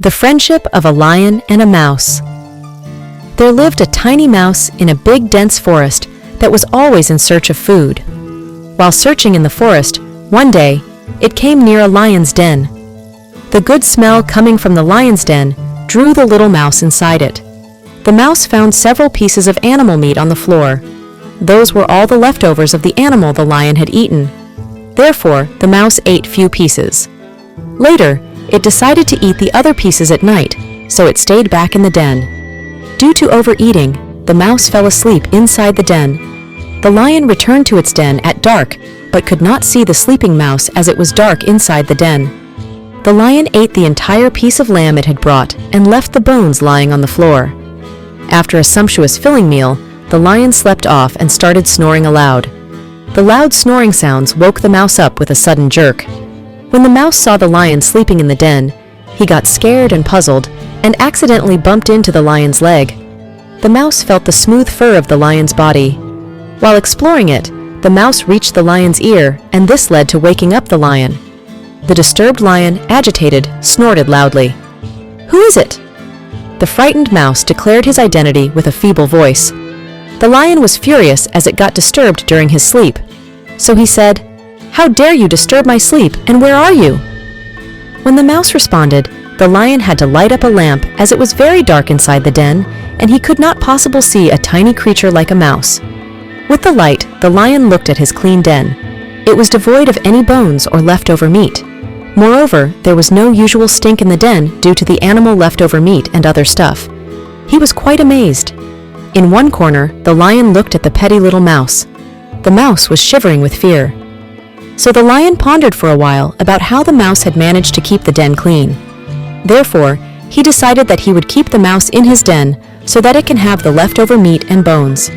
The Friendship of a Lion and a Mouse. There lived a tiny mouse in a big, dense forest that was always in search of food. While searching in the forest, one day, it came near a lion's den. The good smell coming from the lion's den drew the little mouse inside it. The mouse found several pieces of animal meat on the floor. Those were all the leftovers of the animal the lion had eaten. Therefore, the mouse ate few pieces. Later, it decided to eat the other pieces at night, so it stayed back in the den. Due to overeating, the mouse fell asleep inside the den. The lion returned to its den at dark, but could not see the sleeping mouse as it was dark inside the den. The lion ate the entire piece of lamb it had brought and left the bones lying on the floor. After a sumptuous filling meal, the lion slept off and started snoring aloud. The loud snoring sounds woke the mouse up with a sudden jerk. When the mouse saw the lion sleeping in the den, he got scared and puzzled and accidentally bumped into the lion's leg. The mouse felt the smooth fur of the lion's body. While exploring it, the mouse reached the lion's ear, and this led to waking up the lion. The disturbed lion, agitated, snorted loudly. "Who is it?" The frightened mouse declared his identity with a feeble voice. The lion was furious as it got disturbed during his sleep. So he said, "How dare you disturb my sleep, and where are you?" When the mouse responded, the lion had to light up a lamp as it was very dark inside the den, and he could not possibly see a tiny creature like a mouse. With the light, the lion looked at his clean den. It was devoid of any bones or leftover meat. Moreover, there was no usual stink in the den due to the animal leftover meat and other stuff. He was quite amazed. In one corner, the lion looked at the petty little mouse. The mouse was shivering with fear. So the lion pondered for a while about how the mouse had managed to keep the den clean. Therefore, he decided that he would keep the mouse in his den so that it can have the leftover meat and bones.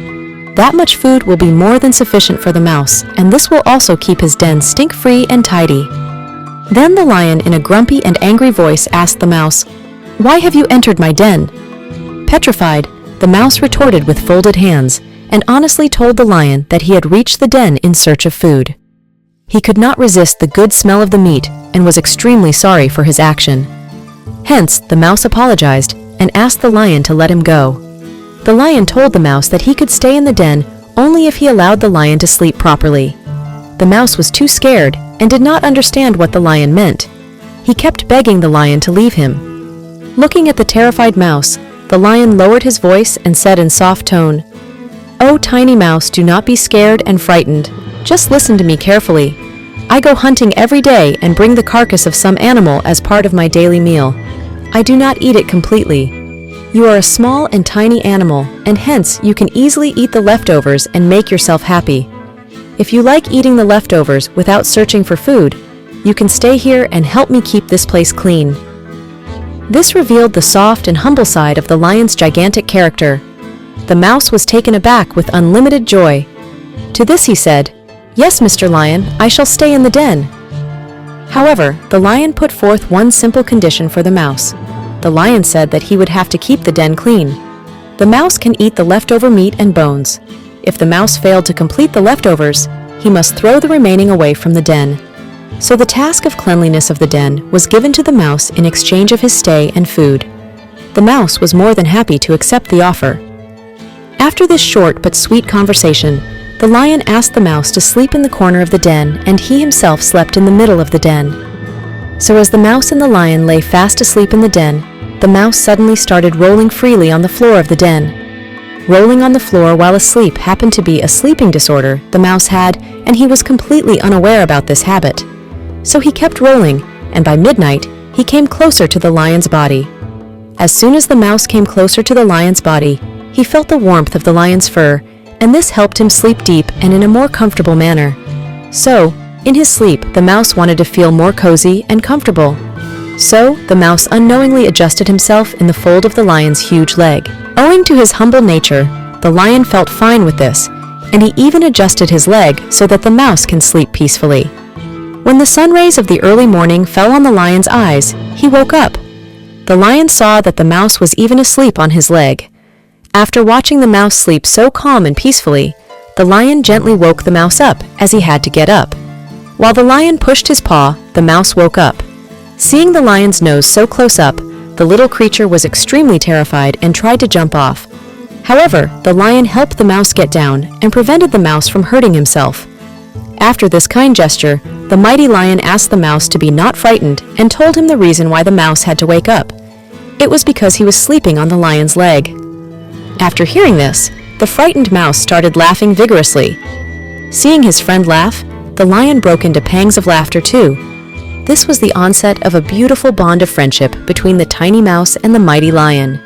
That much food will be more than sufficient for the mouse, and this will also keep his den stink-free and tidy. Then the lion, in a grumpy and angry voice, asked the mouse, "Why have you entered my den?" Petrified, the mouse retorted with folded hands and honestly told the lion that he had reached the den in search of food. He could not resist the good smell of the meat and was extremely sorry for his action. Hence, the mouse apologized and asked the lion to let him go. The lion told the mouse that he could stay in the den only if he allowed the lion to sleep properly. The mouse was too scared and did not understand what the lion meant. He kept begging the lion to leave him. Looking at the terrified mouse, the lion lowered his voice and said in soft tone, "Oh, tiny mouse, do not be scared and frightened. Just listen to me carefully. I go hunting every day and bring the carcass of some animal as part of my daily meal. I do not eat it completely. You are a small and tiny animal, and hence you can easily eat the leftovers and make yourself happy. If you like eating the leftovers without searching for food, you can stay here and help me keep this place clean." This revealed the soft and humble side of the lion's gigantic character. The mouse was taken aback with unlimited joy. To this he said, "Yes, Mr. Lion, I shall stay in the den." However, the lion put forth one simple condition for the mouse. The lion said that he would have to keep the den clean. The mouse can eat the leftover meat and bones. If the mouse failed to complete the leftovers, he must throw the remaining away from the den. So the task of cleanliness of the den was given to the mouse in exchange of his stay and food. The mouse was more than happy to accept the offer. After this short but sweet conversation, the lion asked the mouse to sleep in the corner of the den, and he himself slept in the middle of the den. So as the mouse and the lion lay fast asleep in the den, the mouse suddenly started rolling freely on the floor of the den. Rolling on the floor while asleep happened to be a sleeping disorder the mouse had, and he was completely unaware about this habit. So he kept rolling, and by midnight, he came closer to the lion's body. As soon as the mouse came closer to the lion's body, he felt the warmth of the lion's fur, and this helped him sleep deep and in a more comfortable manner. So, in his sleep, the mouse wanted to feel more cozy and comfortable. So, the mouse unknowingly adjusted himself in the fold of the lion's huge leg. Owing to his humble nature, the lion felt fine with this, and he even adjusted his leg so that the mouse can sleep peacefully. When the sun rays of the early morning fell on the lion's eyes, he woke up. The lion saw that the mouse was even asleep on his leg. After watching the mouse sleep so calm and peacefully, the lion gently woke the mouse up as he had to get up. While the lion pushed his paw, the mouse woke up. Seeing the lion's nose so close up, The little creature was extremely terrified and tried to jump off. However, the lion helped the mouse get down and prevented the mouse from hurting himself. After this kind gesture, the mighty lion asked the mouse to be not frightened and told him the reason why the mouse had to wake up. It was because he was sleeping on the lion's leg. After hearing this, the frightened mouse started laughing vigorously. Seeing his friend laugh, the lion broke into pangs of laughter too. This was the onset of a beautiful bond of friendship between the tiny mouse and the mighty lion.